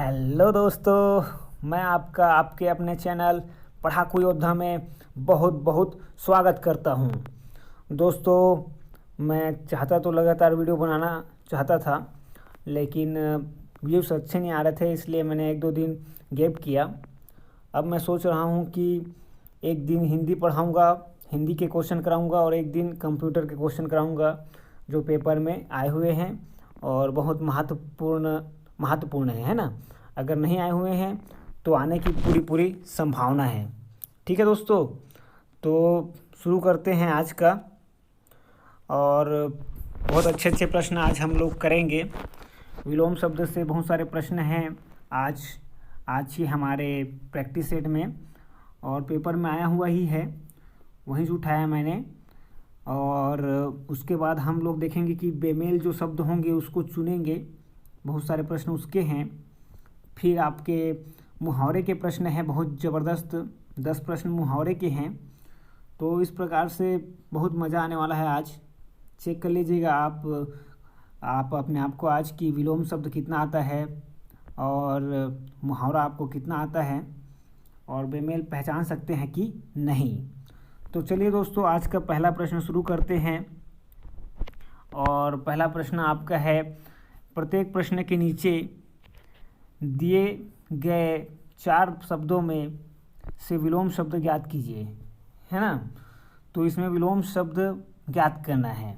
Hello दोस्तों, मैं आपका आपके अपने चैनल पढ़ाकू योद्धा में बहुत बहुत स्वागत करता हूं। दोस्तों, मैं चाहता तो लगातार वीडियो बनाना चाहता था, लेकिन व्यूज़ अच्छे नहीं आ रहे थे, इसलिए मैंने 1-2 दिन गैप किया। अब मैं सोच रहा हूं कि एक दिन हिंदी पढ़ाऊंगा, हिंदी के क्वेश्चन कराऊंगा, और एक दिन कंप्यूटर के क्वेश्चन कराऊंगा जो पेपर में आए हुए हैं और बहुत महत्वपूर्ण है ना। अगर नहीं आए हुए हैं तो आने की पूरी पूरी संभावना है। ठीक है दोस्तों, तो शुरू करते हैं आज का। और बहुत अच्छे अच्छे प्रश्न आज हम लोग करेंगे। विलोम शब्द से बहुत सारे प्रश्न हैं आज ही हमारे प्रैक्टिस सेट में, और पेपर में आया हुआ ही है, वहीं से उठाया मैंने। और उसके बाद हम लोग देखेंगे कि बेमेल जो शब्द होंगे उसको चुनेंगे, बहुत सारे प्रश्न उसके हैं। फिर आपके मुहावरे के प्रश्न हैं, बहुत ज़बरदस्त 10 प्रश्न मुहावरे के हैं। तो इस प्रकार से बहुत मज़ा आने वाला है आज। चेक कर लीजिएगा आप अपने आप को आज की विलोम शब्द कितना आता है और मुहावरा आपको कितना आता है, और बेमेल पहचान सकते हैं कि नहीं। तो चलिए दोस्तों, आज का पहला प्रश्न शुरू करते हैं। और पहला प्रश्न आपका है, प्रत्येक प्रश्न के नीचे दिए गए 4 शब्दों में से विलोम शब्द ज्ञात कीजिए, है ना। तो इसमें विलोम शब्द ज्ञात करना है।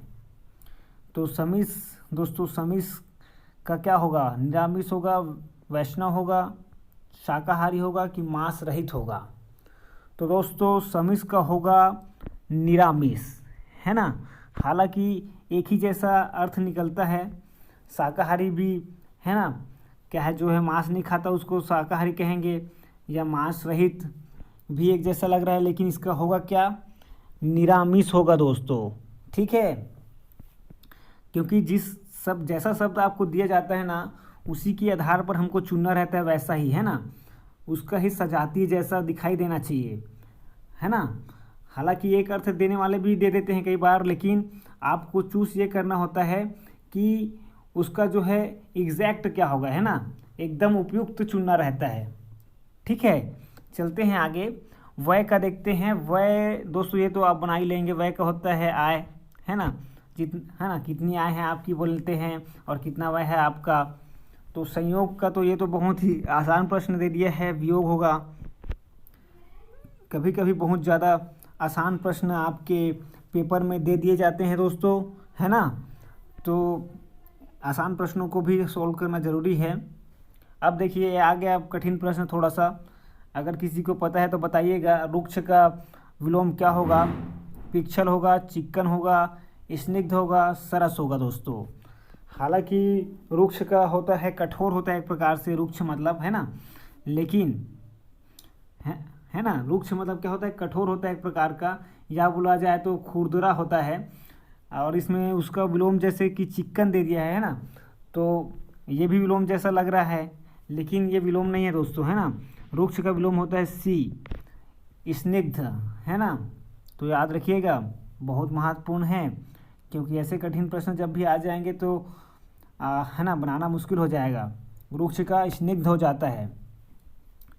तो समिस दोस्तों, समिस का क्या होगा? निरामिष होगा, वैष्णव होगा, शाकाहारी होगा कि मांस रहित होगा? तो दोस्तों, समिस का होगा निरामिष, है ना। हालांकि एक ही जैसा अर्थ निकलता है, शाकाहारी भी, है ना, क्या है, जो है मांस नहीं खाता उसको शाकाहारी कहेंगे, या मांस रहित भी एक जैसा लग रहा है, लेकिन इसका होगा क्या? निरामिष होगा दोस्तों। ठीक है, क्योंकि जैसा शब्द आपको दिया जाता है ना, उसी के आधार पर हमको चुनना रहता है, वैसा ही, है ना, उसका ही सजातीय जैसा दिखाई देना चाहिए, है ना। हालांकि एक अर्थ देने वाले भी दे देते हैं कई बार, लेकिन आपको चूज ये करना होता है कि उसका जो है एग्जैक्ट क्या होगा, है ना, एकदम उपयुक्त चुनना रहता है। ठीक है, चलते हैं आगे। वय का देखते हैं। वय दोस्तों, ये तो आप बना ही लेंगे। वय का होता है आय, है ना, है ना, कितनी आय है आपकी बोलते हैं, और कितना वय है आपका। तो संयोग का तो ये तो बहुत ही आसान प्रश्न दे दिया है, वियोग होगा। कभी कभी बहुत ज़्यादा आसान प्रश्न आपके पेपर में दे दिए जाते हैं दोस्तों, है ना। तो आसान प्रश्नों को भी सॉल्व करना ज़रूरी है। अब देखिए आ गया अब कठिन प्रश्न थोड़ा सा, अगर किसी को पता है तो बताइएगा। रुक्ष का विलोम क्या होगा? पिक्चल होगा, चिक्कन होगा, स्निग्ध होगा, सरस होगा दोस्तों। हालांकि रुक्ष का होता है कठोर होता है एक प्रकार से, रुक्ष मतलब, है ना, लेकिन है ना, रुक्ष मतलब क्या होता है? कठोर होता है एक प्रकार का, या बोला जाए तो खुरदुरा होता है। और इसमें उसका विलोम जैसे कि चिक्कन दे दिया है ना, तो ये भी विलोम जैसा लग रहा है, लेकिन ये विलोम नहीं है दोस्तों, है ना। रुक्ष का विलोम होता है सी, स्निग्ध, है ना। तो याद रखिएगा, बहुत महत्वपूर्ण है, क्योंकि ऐसे कठिन प्रश्न जब भी आ जाएंगे तो है ना, बनाना मुश्किल हो जाएगा। रुक्ष का स्निग्ध हो जाता है।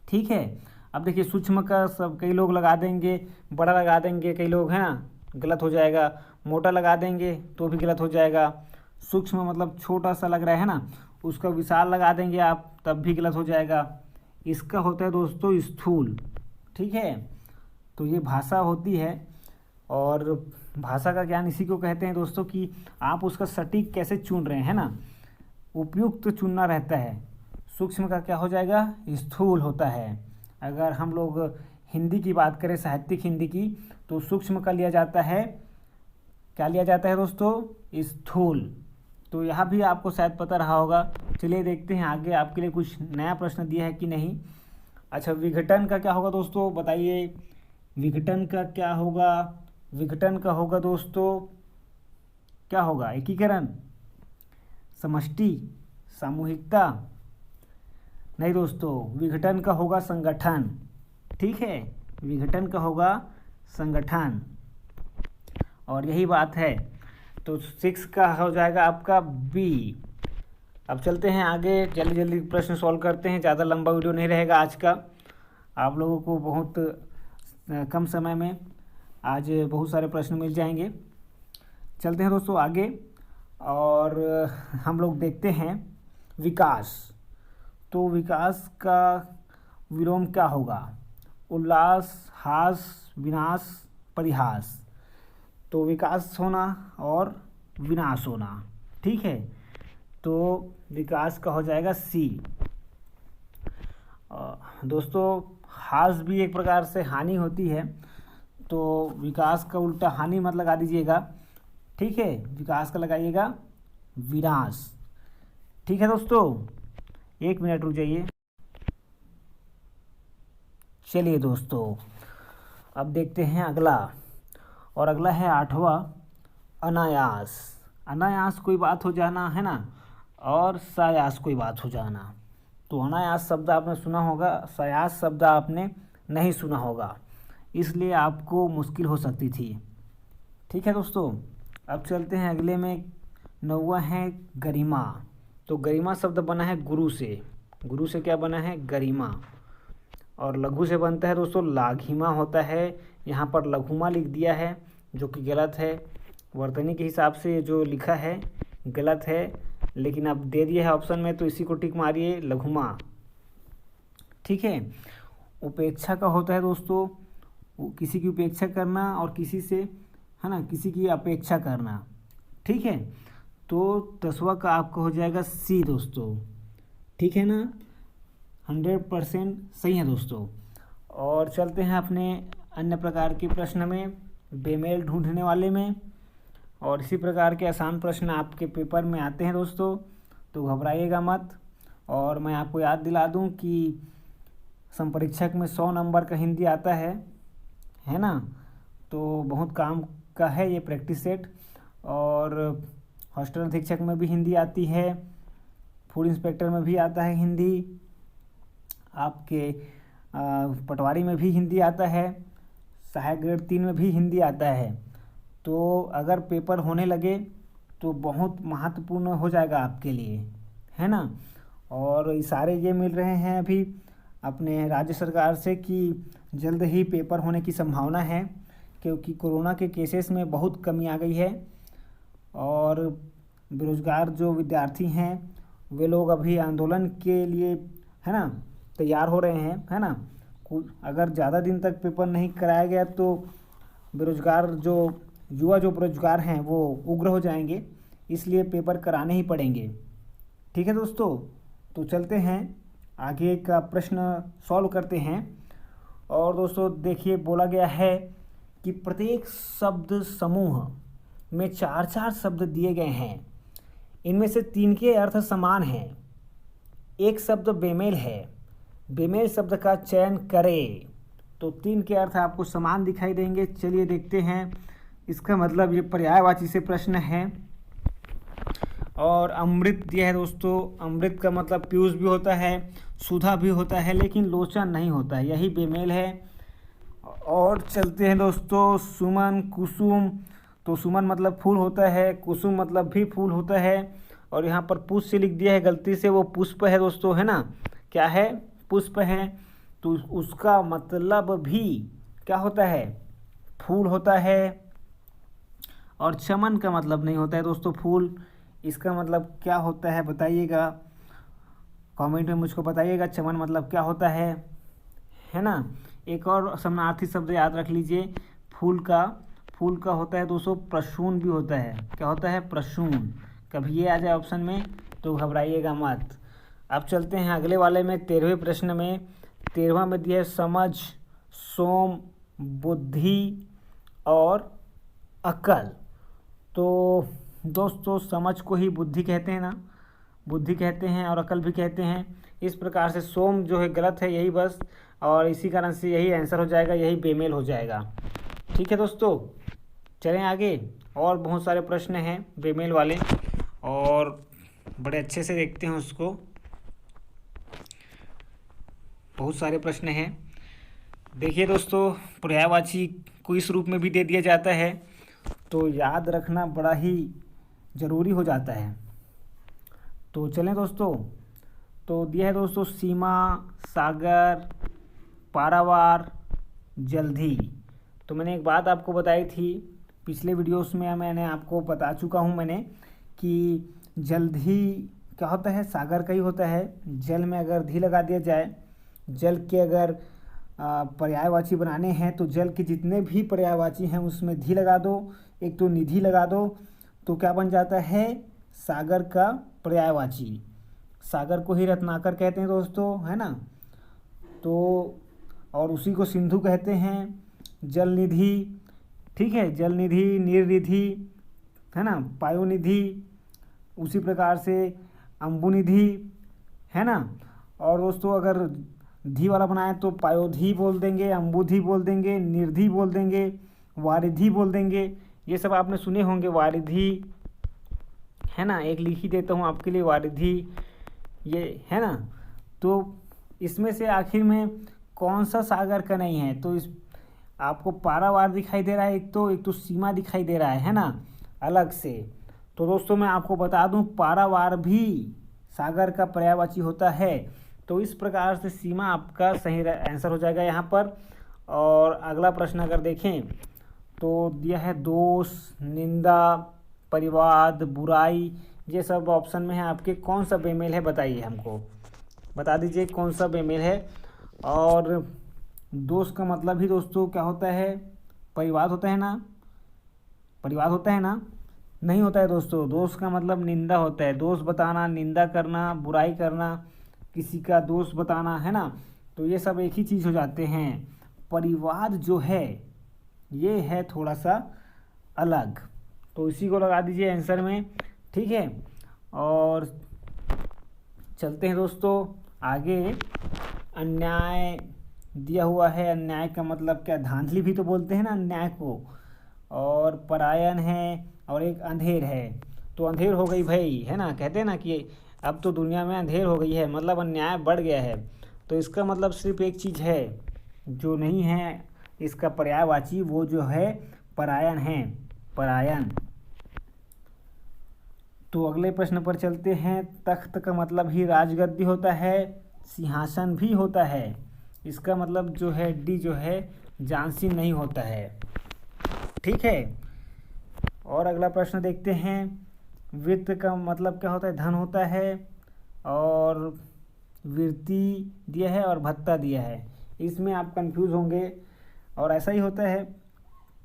ठीक है, अब देखिए सूक्ष्म का सब कई लोग लगा देंगे, बड़ा लगा देंगे कई लोग, है ना, गलत हो जाएगा। मोटा लगा देंगे तो भी गलत हो जाएगा। सूक्ष्म मतलब छोटा सा लग रहा है ना, उसका विशाल लगा देंगे आप, तब भी गलत हो जाएगा। इसका होता है दोस्तों स्थूल। ठीक है, तो ये भाषा होती है, और भाषा का ज्ञान इसी को कहते हैं दोस्तों कि आप उसका सटीक कैसे चुन रहे हैं, है ना, उपयुक्त चुनना रहता है। सूक्ष्म का क्या हो जाएगा? स्थूल होता है। अगर हम लोग हिंदी की बात करें, साहित्यिक हिंदी की, तो सूक्ष्म का लिया जाता है, क्या लिया जाता है दोस्तों? स्थूल। तो यहाँ भी आपको शायद पता रहा होगा। चलिए देखते हैं आगे आपके लिए कुछ नया प्रश्न दिया है कि नहीं। अच्छा, विघटन का क्या होगा दोस्तों, बताइए। विघटन का क्या होगा? विघटन का होगा दोस्तों, क्या होगा? एकीकरण, समष्टि, सामूहिकता? नहीं दोस्तों, विघटन का होगा संगठन। ठीक है, विघटन का होगा संगठन, और यही बात है। तो 6 का हो जाएगा आपका बी, अब चलते हैं आगे, जल्दी जल्दी प्रश्न सॉल्व करते हैं। ज़्यादा लंबा वीडियो नहीं रहेगा आज का, आप लोगों को बहुत कम समय में आज बहुत सारे प्रश्न मिल जाएंगे। चलते हैं दोस्तों आगे, और हम लोग देखते हैं विकास। तो विकास का विलोम क्या होगा? उल्लास, हास, विनाश, परिहास। तो विकास होना और विनाश होना, ठीक है। तो विकास का हो जाएगा सी। दोस्तों हास भी एक प्रकार से हानि होती है, तो विकास का उल्टा हानि मत लगा दीजिएगा, ठीक है। विकास का लगाइएगा विनाश, ठीक है दोस्तों। 1 मिनट रुक जाइए। चलिए दोस्तों अब देखते हैं अगला, और अगला है 8वां अनायास। अनायास कोई बात हो जाना है ना, और सायास कोई बात हो जाना। तो अनायास शब्द आपने सुना होगा, सायास शब्द आपने नहीं सुना होगा, इसलिए आपको मुश्किल हो सकती थी, ठीक है दोस्तों। अब चलते हैं अगले में, 9वां है गरिमा। तो गरिमा शब्द बना है गुरु से। गुरु से क्या बना है? गरिमा। और लघु से बनता है दोस्तों लाघिमा होता है। यहाँ पर लघुमा लिख दिया है जो कि गलत है, वर्तनी के हिसाब से जो लिखा है गलत है, लेकिन अब दे दिया है ऑप्शन में तो इसी को टिक मारिए, लघुमा, ठीक है। उपेक्षा का होता है दोस्तों किसी की उपेक्षा करना, और किसी से, है ना, किसी की अपेक्षा करना, ठीक है। तो 10वां का आपका हो जाएगा सी दोस्तों, ठीक है ना, 100% सही है दोस्तों। और चलते हैं अपने अन्य प्रकार के प्रश्न में, बेमेल ढूंढने वाले में। और इसी प्रकार के आसान प्रश्न आपके पेपर में आते हैं दोस्तों, तो घबराइएगा मत। और मैं आपको याद दिला दूं कि संपरीक्षक में 100 नंबर का हिंदी आता है ना, तो बहुत काम का है ये प्रैक्टिस सेट। और हॉस्टल अधीक्षक में भी हिंदी आती है, फूड इंस्पेक्टर में भी आता है हिंदी, आपके पटवारी में भी हिंदी आता है, सहायक ग्रेड 3 में भी हिंदी आता है। तो अगर पेपर होने लगे तो बहुत महत्वपूर्ण हो जाएगा आपके लिए, है ना। और इशारे ये मिल रहे हैं अभी अपने राज्य सरकार से कि जल्द ही पेपर होने की संभावना है, क्योंकि कोरोना के केसेस में बहुत कमी आ गई है। और बेरोजगार जो विद्यार्थी हैं वे लोग अभी आंदोलन के लिए, है ना, तैयार हो रहे हैं, है ना। अगर ज़्यादा दिन तक पेपर नहीं कराया गया तो बेरोजगार जो युवा जो बेरोजगार हैं वो उग्र हो जाएंगे, इसलिए पेपर कराने ही पड़ेंगे, ठीक है दोस्तों। तो चलते हैं आगे का प्रश्न सॉल्व करते हैं। और दोस्तों देखिए, बोला गया है कि प्रत्येक शब्द समूह में 4-4 शब्द दिए गए हैं, इनमें से 3 के अर्थ समान हैं, एक शब्द बेमेल है, बेमेल शब्द का चयन करें। तो 3 के अर्थ आपको समान दिखाई देंगे। चलिए देखते हैं, इसका मतलब ये पर्यायवाची से प्रश्न है। और अमृत दिया है दोस्तों, अमृत का मतलब पीयूष भी होता है, सुधा भी होता है, लेकिन लोचन नहीं होता है, यही बेमेल है। और चलते हैं दोस्तों, सुमन, कुसुम। तो सुमन मतलब फूल होता है, कुसुम मतलब भी फूल होता है। और यहाँ पर पुष्प से लिख दिया है गलती से, वो पुष्प है दोस्तों, है ना, क्या है? पुष्प है। तो उसका मतलब भी क्या होता है? फूल होता है। और चमन का मतलब नहीं होता है दोस्तों फूल, इसका मतलब क्या होता है बताइएगा, कमेंट में मुझको बताइएगा चमन मतलब क्या होता है ना। एक और समानार्थी शब्द याद रख लीजिए, फूल का होता है दोस्तों प्रसून भी होता है। क्या होता है? प्रसून। कभी ये आ जाए ऑप्शन में तो घबराइएगा मत। अब चलते हैं अगले वाले में, 13वें प्रश्न में। 13वां में दिया है समझ, सोम, बुद्धि और अकल। तो दोस्तों समझ को ही बुद्धि कहते हैं ना, बुद्धि कहते हैं और अकल भी कहते हैं। इस प्रकार से सोम जो है गलत है, यही बस, और इसी कारण से यही आंसर हो जाएगा, यही बेमेल हो जाएगा, ठीक है दोस्तों। चलें आगे, और बहुत सारे प्रश्न हैं बेमेल वाले, और बड़े अच्छे से देखते हैं उसको। बहुत सारे प्रश्न हैं। देखिए दोस्तों, पर्यायवाची को इस रूप में भी दे दिया जाता है, तो याद रखना बड़ा ही ज़रूरी हो जाता है। तो चलें दोस्तों, तो दिया है दोस्तों सीमा, सागर, पारावार, जल्दी। तो मैंने एक बात आपको बताई थी पिछले वीडियोस में, मैंने आपको बता चुका हूँ मैंने कि जल्दी क्या होता है, सागर का ही होता है। जल में अगर धी लगा दिया जाए, जल के अगर पर्यायवाची बनाने हैं तो जल के जितने भी पर्यायवाची हैं उसमें धी लगा दो, एक तो निधि लगा दो, तो क्या बन जाता है, सागर का पर्यायवाची। सागर को ही रत्नाकर कहते हैं दोस्तों, है ना। तो और उसी को सिंधु कहते हैं, जल निधि, ठीक है, जल निधि, नीर निधि, है ना, पायोनिधि, उसी प्रकार से अम्बुनिधि, है ना। और दोस्तों अगर धी वाला बनाए तो पायोधी बोल देंगे, अम्बुधि बोल देंगे, निर्धि बोल देंगे, वारिधि बोल देंगे। ये सब आपने सुने होंगे, वारिधि, है ना। एक लिख ही देता हूँ आपके लिए, वारिधि, ये है ना। तो इसमें से आखिर में कौन सा सागर का नहीं है, तो इस आपको पारावार दिखाई दे रहा है, एक तो सीमा दिखाई दे रहा है ना, अलग से। तो दोस्तों मैं आपको बता दूं, पारावार भी सागर का पर्यायवाची होता है। तो इस प्रकार से सीमा आपका सही आंसर हो जाएगा यहाँ पर। और अगला प्रश्न अगर देखें तो दिया है दोष, निंदा, परिवाद, बुराई, ये सब ऑप्शन में है आपके, कौन सा बेमेल है बताइए, हमको बता दीजिए कौन सा बेमेल है। और दोष का मतलब ही दोस्तों क्या होता है, परिवाद होता है ना, परिवाद होता है ना, नहीं होता है दोस्तों। दोष का मतलब निंदा होता है, दोष बताना, निंदा करना, बुराई करना, किसी का दोष बताना, है ना। तो ये सब एक ही चीज़ हो जाते हैं। परिवाद जो है ये है थोड़ा सा अलग, तो इसी को लगा दीजिए आंसर में, ठीक है। और चलते हैं दोस्तों आगे। अन्याय दिया हुआ है, अन्याय का मतलब क्या, धांधली भी तो बोलते हैं ना अन्याय को। और परायण है, और एक अंधेर है। तो अंधेर हो गई भाई, है ना, कहते हैं ना कि अब तो दुनिया में अंधेर हो गई है, मतलब अन्याय बढ़ गया है। तो इसका मतलब सिर्फ एक चीज़ है जो नहीं है इसका पर्यायवाची, वो जो है परायण है, परायण। तो अगले प्रश्न पर चलते हैं। तख्त का मतलब ही राजगद्दी होता है, सिंहासन भी होता है। इसका मतलब जो है डी जो है जानसी नहीं होता है, ठीक है। और अगला प्रश्न देखते हैं। वित्त का मतलब क्या होता है, धन होता है। और वृत्ति दिया है और भत्ता दिया है, इसमें आप कंफ्यूज होंगे। और ऐसा ही होता है,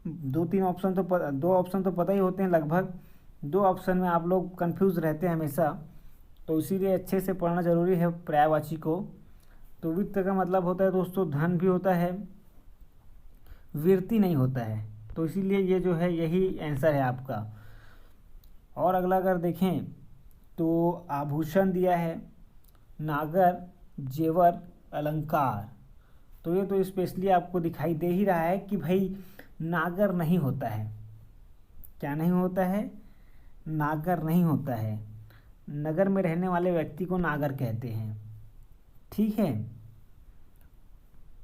दो ऑप्शन तो पता ही होते हैं लगभग, दो ऑप्शन में आप लोग कंफ्यूज रहते हैं हमेशा। तो इसीलिए अच्छे से पढ़ना ज़रूरी है पर्यायवाची को। तो वित्त का मतलब होता है दोस्तों धन भी होता है, वृत्ति नहीं होता है। तो इसीलिए ये जो है यही आंसर है आपका। और अगला अगर देखें तो आभूषण दिया है, नागर, जेवर, अलंकार। तो ये तो स्पेशली आपको दिखाई दे ही रहा है कि भाई नागर नहीं होता है। क्या नहीं होता है, नागर नहीं होता है। नगर में रहने वाले व्यक्ति को नागर कहते हैं, ठीक है।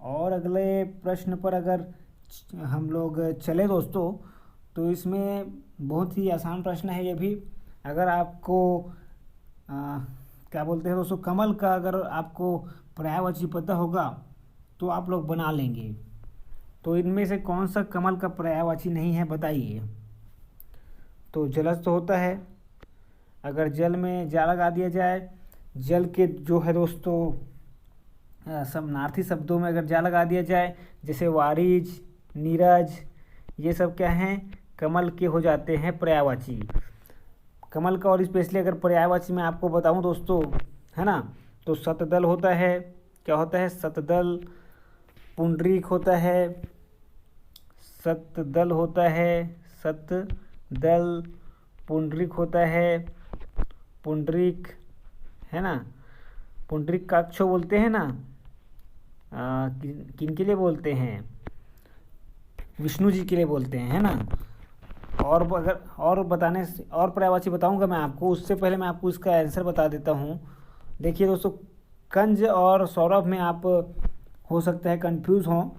और अगले प्रश्न पर अगर हम लोग चले दोस्तों, तो इसमें बहुत ही आसान प्रश्न है ये भी। अगर आपको क्या बोलते हैं दोस्तों, कमल का अगर आपको पर्यायवाची पता होगा तो आप लोग बना लेंगे। तो इनमें से कौन सा कमल का पर्यायवाची नहीं है बताइए। तो जलज तो होता है, अगर जल में जा लगा दिया जाए, जल के जो है दोस्तों समानार्थी शब्दों में अगर जा लगा दिया जाए, जैसे वारिज, नीरज, ये सब क्या हैं, कमल के हो जाते हैं पर्यायवाची। कमल का और स्पेशली अगर पर्यायवाची मैं आपको बताऊं दोस्तों, है ना, तो शतदल होता है। क्या होता है, शतदल, पुंडरीक होता है, शतदल होता है, शतदल, पुंडरीक होता है, पुंडरीक, है ना। पुंडरीक काक्षो बोलते हैं ना, किन के लिए बोलते हैं, विष्णु जी के लिए बोलते हैं, है ना। और अगर और बताने से और पर्यायवाची बताऊंगा मैं आपको, उससे पहले मैं आपको इसका आंसर बता देता हूँ। देखिए दोस्तों, कंज और सौरभ में आप हो सकता है कंफ्यूज हों,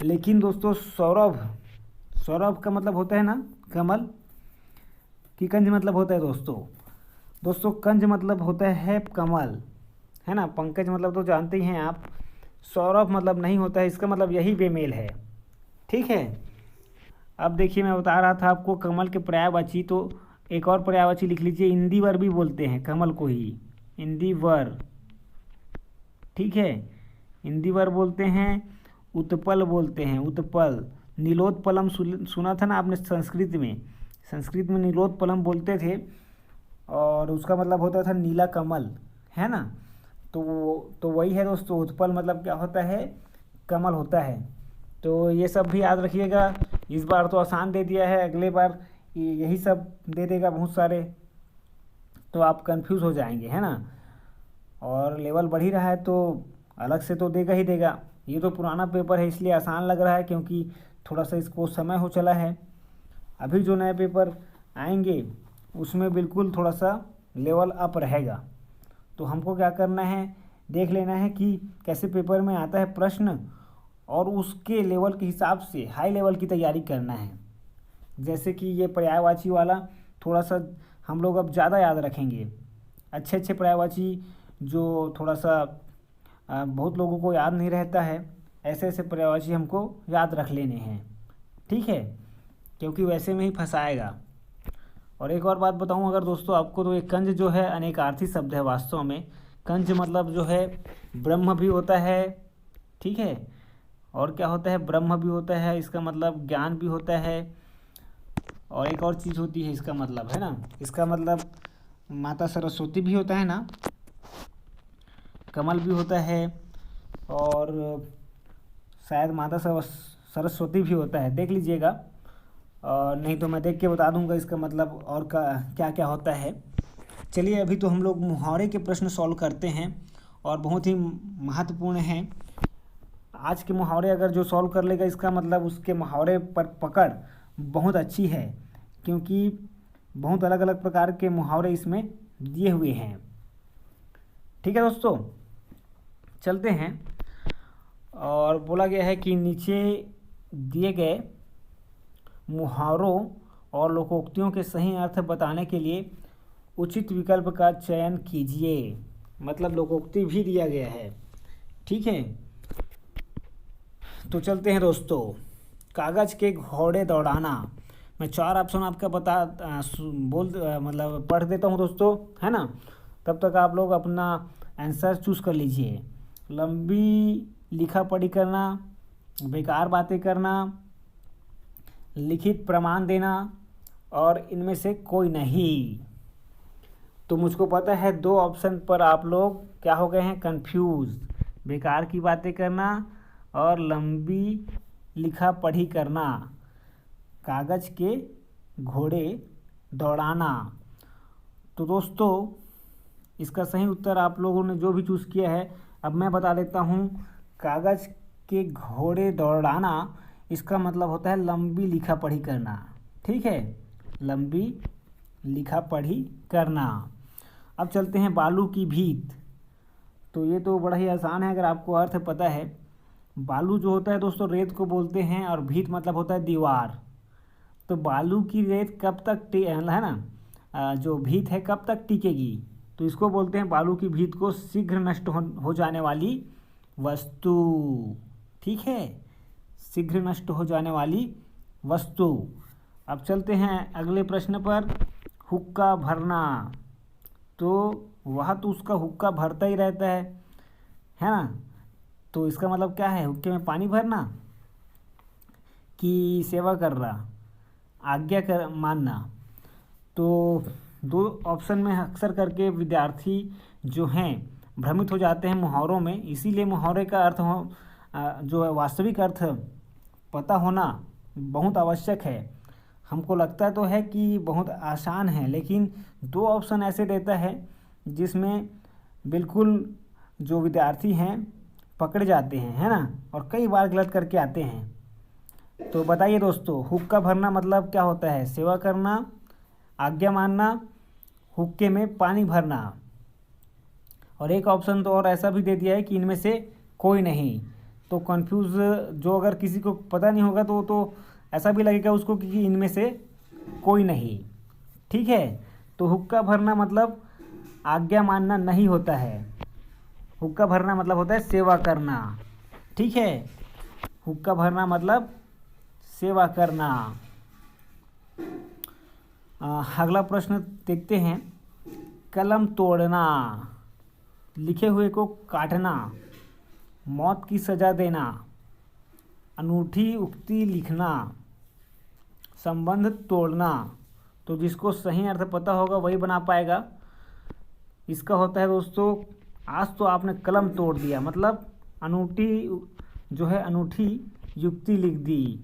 लेकिन दोस्तों सौरभ का मतलब होता है ना कमल, कि कंज मतलब होता है दोस्तों दोस्तों कंज मतलब होता है कमल, है ना। पंकज मतलब तो जानते ही हैं आप। सौरभ मतलब नहीं होता है, इसका मतलब यही बेमेल है। ठीक है। अब देखिए मैं बता रहा था आपको कमल के पर्यायवाची, तो एक और पर्यायवाची लिख लीजिए, इंदिवर भी बोलते हैं कमल को ही, इंदिवर। ठीक है, इंदिवर बोलते हैं, उत्पल बोलते हैं, उत्पल। नीलोत्पलम सुना था ना आपने संस्कृत में, संस्कृत में नीलोत्पलम बोलते थे और उसका मतलब होता था नीला कमल, है ना। तो वही है दोस्तों, उत्पल मतलब क्या होता है, कमल होता है। तो ये सब भी याद रखिएगा। इस बार तो आसान दे दिया है, अगले बार यही सब दे देगा बहुत सारे, तो आप कंफ्यूज हो जाएंगे, है ना। और लेवल बढ़ ही रहा है तो अलग से तो देगा ही देगा। ये तो पुराना पेपर है इसलिए आसान लग रहा है, क्योंकि थोड़ा सा इसको समय हो चला है। अभी जो नए पेपर आएंगे उसमें बिल्कुल थोड़ा सा लेवल अप रहेगा। तो हमको क्या करना है, देख लेना है कि कैसे पेपर में आता है प्रश्न, और उसके लेवल के हिसाब से हाई लेवल की तैयारी करना है। जैसे कि ये पर्यायवाची वाला थोड़ा सा हम लोग अब ज़्यादा याद रखेंगे। अच्छे अच्छे पर्यायवाची जो थोड़ा सा बहुत लोगों को याद नहीं रहता है, ऐसे ऐसे पर्यायवाची हमको याद रख लेने हैं। ठीक है, क्योंकि वैसे में ही फंसाएगा। और एक और बात बताऊं अगर दोस्तों आपको, तो ये कंज जो है अनेकार्थी शब्द है वास्तव में। कंज मतलब जो है ब्रह्म भी होता है, ठीक है। और क्या होता है, ब्रह्म भी होता है, इसका मतलब ज्ञान भी होता है। और एक और चीज़ होती है इसका मतलब, है ना, इसका मतलब माता सरस्वती भी होता है ना, कमल भी होता है, और शायद माता सरस्वती भी होता है, देख लीजिएगा। और नहीं तो मैं देख के बता दूंगा इसका मतलब और का क्या क्या होता है। चलिए अभी तो हम लोग मुहावरे के प्रश्न सॉल्व करते हैं, और बहुत ही महत्वपूर्ण हैं। आज के मुहावरे अगर जो सॉल्व कर लेगा, इसका मतलब उसके मुहावरे पर पकड़ बहुत अच्छी है, क्योंकि बहुत अलग अलग प्रकार के मुहावरे इसमें दिए हुए हैं। ठीक है दोस्तों, चलते हैं। और बोला गया है कि नीचे दिए गए मुहावरों और लोकोक्तियों के सही अर्थ बताने के लिए उचित विकल्प का चयन कीजिए। मतलब लोकोक्ति भी दिया गया है। ठीक है, तो चलते हैं दोस्तों। कागज़ के घोड़े दौड़ाना। मैं 4 ऑप्शन आपका मतलब पढ़ देता हूँ दोस्तों, है ना। तब तक आप लोग अपना आंसर चूज़ कर लीजिए। लंबी लिखा पढ़ी करना, बेकार बातें करना, लिखित प्रमाण देना, और इनमें से कोई नहीं। तो मुझको पता है 2 ऑप्शन पर आप लोग क्या हो गए हैं, कंफ्यूज। बेकार की बातें करना और लंबी लिखा पढ़ी करना, कागज़ के घोड़े दौड़ाना। तो दोस्तों इसका सही उत्तर आप लोगों ने जो भी चूज़ किया है, अब मैं बता देता हूँ। कागज़ के घोड़े दौड़ाना, इसका मतलब होता है लंबी लिखा पढ़ी करना। ठीक है, लंबी लिखा पढ़ी करना। अब चलते हैं बालू की भीत। तो ये तो बड़ा ही आसान है अगर आपको अर्थ पता है। बालू जो होता है दोस्तों रेत को बोलते हैं, और भीत मतलब होता है दीवार। तो बालू की रेत कब तक है ना, जो भीत है कब तक टिकेगी, तो इसको बोलते हैं बालू की भीत को शीघ्र नष्ट हो जाने वाली वस्तु। ठीक है, शीघ्र नष्ट हो जाने वाली वस्तु। अब चलते हैं अगले प्रश्न पर। हुक्का भरना। तो वह तो उसका हुक्का भरता ही रहता है ना। तो इसका मतलब क्या है, हुक्के में पानी भरना कि सेवा करना, आज्ञा कर मानना। तो 2 ऑप्शन में अक्सर करके विद्यार्थी जो हैं भ्रमित हो जाते हैं मुहावरों में। इसीलिए मुहावरे का अर्थ जो है वास्तविक अर्थ पता होना बहुत आवश्यक है। हमको लगता तो है कि बहुत आसान है, लेकिन 2 ऑप्शन ऐसे देता है जिसमें बिल्कुल जो विद्यार्थी हैं पकड़े जाते हैं, है ना, और कई बार गलत करके आते हैं। तो बताइए दोस्तों, हुक्का भरना मतलब क्या होता है, सेवा करना, आज्ञा मानना, हुक्के में पानी भरना। और एक ऑप्शन तो और ऐसा भी दे दिया है कि इनमें से कोई नहीं। तो कंफ्यूज जो अगर किसी को पता नहीं होगा तो ऐसा भी लगेगा उसको कि इनमें से कोई नहीं। ठीक है, तो हुक्का भरना मतलब आज्ञा मानना नहीं होता है। हुक्का भरना मतलब होता है सेवा करना, ठीक है। हुक्का भरना मतलब सेवा करना। अगला प्रश्न देखते हैं। कलम तोड़ना, लिखे हुए को काटना, मौत की सज़ा देना, अनूठी उक्ति लिखना, संबंध तोड़ना। तो जिसको सही अर्थ पता होगा वही बना पाएगा। इसका होता है दोस्तों, आज तो आपने कलम तोड़ दिया, मतलब अनूठी जो है अनूठी युक्ति लिख दी,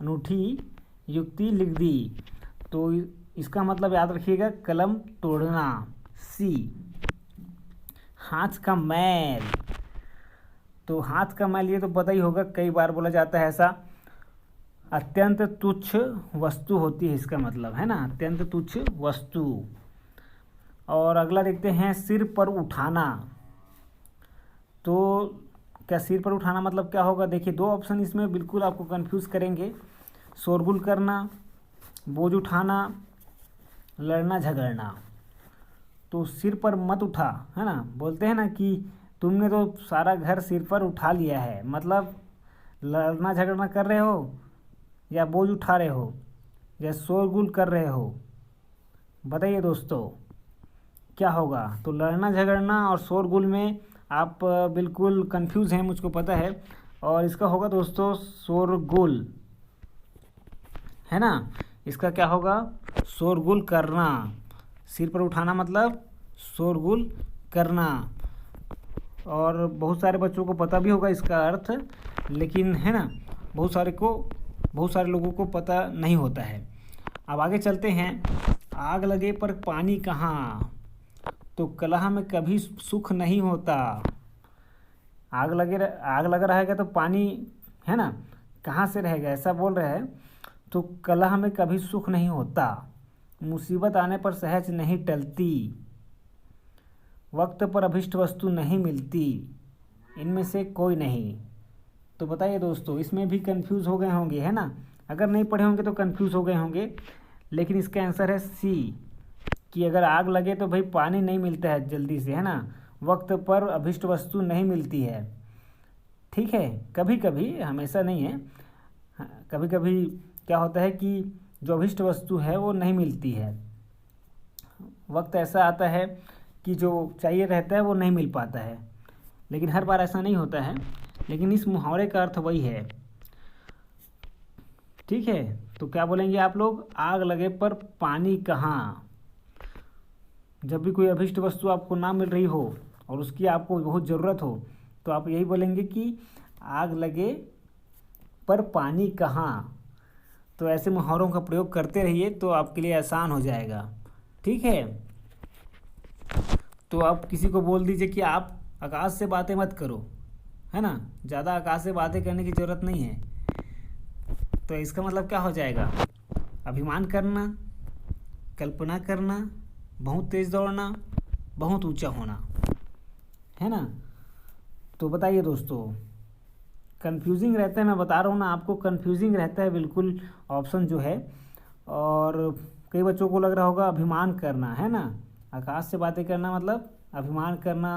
अनूठी युक्ति लिख दी। तो इसका मतलब याद रखिएगा, कलम तोड़ना। सी, हाथ का मैल। तो हाथ का मैल ये तो पता ही होगा, कई बार बोला जाता है ऐसा। अत्यंत तुच्छ वस्तु होती है इसका मतलब, है ना, अत्यंत तुच्छ वस्तु। और अगला देखते हैं, सिर पर उठाना। तो क्या सिर पर उठाना मतलब क्या होगा? देखिए, दो ऑप्शन इसमें बिल्कुल आपको कंफ्यूज करेंगे। शोरगुल करना, बोझ उठाना, लड़ना झगड़ना। तो सिर पर मत उठा, है ना, बोलते हैं ना कि तुमने तो सारा घर सिर पर उठा लिया है, मतलब लड़ना झगड़ना कर रहे हो, या बोझ उठा रहे हो, या शोरगुल कर रहे हो। बताइए दोस्तों क्या होगा? तो लड़ना झगड़ना और शोरगुल में आप बिल्कुल कंफ्यूज हैं, मुझको पता है। और इसका होगा दोस्तों शोरगुल, है ना। इसका क्या होगा? शोरगुल करना। सिर पर उठाना मतलब शोरगुल करना। और बहुत सारे बच्चों को पता भी होगा इसका अर्थ, लेकिन है ना, बहुत सारे लोगों को पता नहीं होता है। अब आगे चलते हैं। आग लगे पर पानी कहाँ? तो कलह में कभी सुख नहीं होता। आग लगा रहेगा तो पानी, है ना, कहाँ से रहेगा, ऐसा बोल रहे हैं। तो कलह में कभी सुख नहीं होता, मुसीबत आने पर सहज नहीं टलती, वक्त पर अभिष्ट वस्तु नहीं मिलती, इनमें से कोई नहीं। तो बताइए दोस्तों, इसमें भी कंफ्यूज हो गए होंगे, है ना। अगर नहीं पढ़े होंगे तो कंफ्यूज हो गए होंगे, लेकिन इसका आंसर है सी, कि अगर आग लगे तो भाई पानी नहीं मिलता है जल्दी से, है ना, वक्त पर अभिष्ट वस्तु नहीं मिलती है। ठीक है, कभी कभी, हमेशा नहीं है, कभी कभी क्या होता है कि जो अभिष्ट वस्तु है वो नहीं मिलती है। वक्त ऐसा आता है कि जो चाहिए रहता है वो नहीं मिल पाता है, लेकिन हर बार ऐसा नहीं होता है। लेकिन इस मुहावरे का अर्थ वही है। ठीक है, तो क्या बोलेंगे आप लोग? आग लगे पर पानी कहाँ? जब भी कोई अभिष्ट वस्तु आपको ना मिल रही हो और उसकी आपको बहुत ज़रूरत हो, तो आप यही बोलेंगे कि आग लगे पर पानी कहाँ। तो ऐसे मुहावरों का प्रयोग करते रहिए तो आपके लिए आसान हो जाएगा। ठीक है, तो आप किसी को बोल दीजिए कि आप आकाश से बातें मत करो, है ना, ज़्यादा आकाश से बातें करने की ज़रूरत नहीं है। तो इसका मतलब क्या हो जाएगा? अभिमान करना, कल्पना करना, बहुत तेज़ दौड़ना, बहुत ऊंचा होना, है ना। तो बताइए दोस्तों, कंफ्यूजिंग रहता है, मैं बता रहा हूँ ना आपको, कंफ्यूजिंग रहता है बिल्कुल ऑप्शन जो है। और कई बच्चों को लग रहा होगा अभिमान करना, है ना, आकाश से बातें करना मतलब अभिमान करना।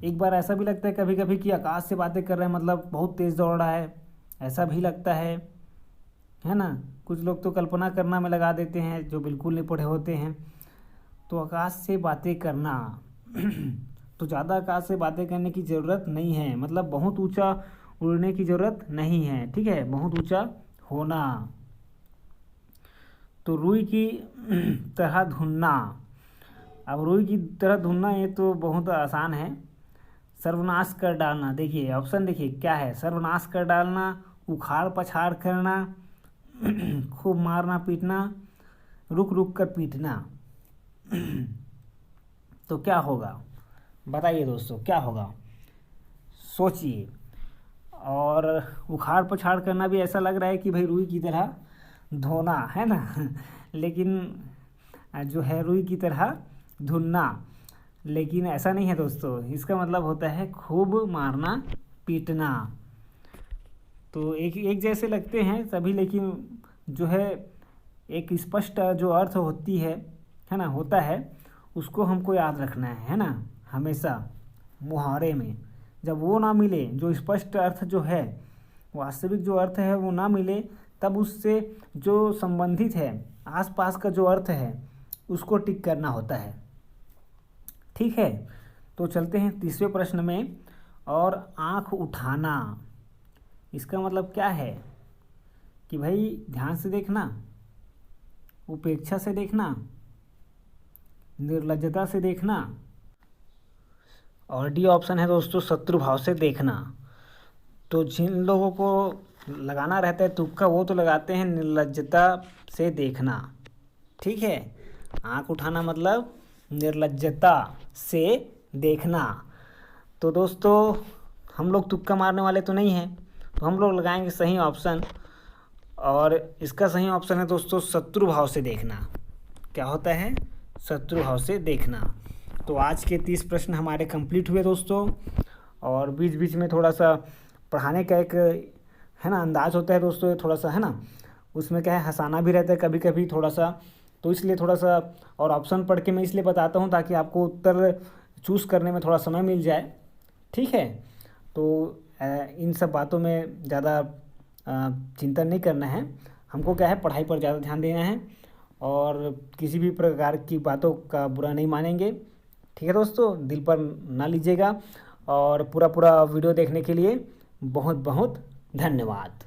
एक बार ऐसा भी लगता है कभी कभी कि आकाश से बातें कर रहे हैं मतलब बहुत तेज़ दौड़ रहा है, ऐसा भी लगता है ना। कुछ लोग तो कल्पना करना में लगा देते हैं जो बिल्कुल नहीं पढ़े होते हैं। तो आकाश से बातें करना तो ज़्यादा आकाश से बातें करने की ज़रूरत नहीं है, मतलब बहुत ऊंचा उड़ने की ज़रूरत नहीं है। ठीक है, बहुत ऊंचा होना। तो रुई की तरह धुनना। अब रुई की तरह धुनना ये तो बहुत आसान है। सर्वनाश कर डालना, देखिए ऑप्शन देखिए क्या है। सर्वनाश कर डालना, उखाड़ पछाड़ करना, खूब मारना पीटना, रुक रुक कर पीटना। तो क्या होगा? बताइए दोस्तों क्या होगा, सोचिए। और उखाड़ पछाड़ करना भी ऐसा लग रहा है कि भाई रुई की तरह धोना, है ना लेकिन जो है रुई की तरह धुनना, लेकिन ऐसा नहीं है दोस्तों। इसका मतलब होता है खूब मारना पीटना। तो एक जैसे लगते हैं सभी, लेकिन जो है एक स्पष्ट जो अर्थ होती है ना, होता है, उसको हमको याद रखना है ना, हमेशा मुहावरे में। जब वो ना मिले, जो स्पष्ट अर्थ जो है, वास्तविक जो अर्थ है वो ना मिले, तब उससे जो संबंधित है, आसपास का जो अर्थ है उसको टिक करना होता है। ठीक है, तो चलते हैं तीसरे प्रश्न में। और आँख उठाना, इसका मतलब क्या है कि भाई ध्यान से देखना, उपेक्षा से देखना, निर्लज्जता से देखना, और डी ऑप्शन है दोस्तों शत्रु भाव से देखना। तो जिन लोगों को लगाना रहता है तुक्का, वो तो लगाते हैं निर्लज्जता से देखना। ठीक है, आँख उठाना मतलब निर्लज्जता से देखना। तो दोस्तों हम लोग तुक्का मारने वाले तो नहीं हैं, तो हम लोग लगाएंगे सही ऑप्शन, और इसका सही ऑप्शन है दोस्तों शत्रु भाव से देखना। क्या होता है? शत्रु भाव से देखना। तो आज के 30 प्रश्न हमारे कंप्लीट हुए दोस्तों, और बीच बीच में थोड़ा सा पढ़ाने का एक है ना अंदाज़ होता है दोस्तों, थोड़ा सा है ना, उसमें क्या है हंसाना भी रहता है कभी कभी थोड़ा सा, तो इसलिए थोड़ा सा और ऑप्शन पढ़ के मैं इसलिए बताता हूँ ताकि आपको उत्तर चूज़ करने में थोड़ा समय मिल जाए। ठीक है, तो इन सब बातों में ज़्यादा चिंतन नहीं करना है, हमको क्या है पढ़ाई पर ज़्यादा ध्यान देना है, और किसी भी प्रकार की बातों का बुरा नहीं मानेंगे। ठीक है दोस्तों, दिल पर ना लीजिएगा, और पूरा वीडियो देखने के लिए बहुत बहुत धन्यवाद।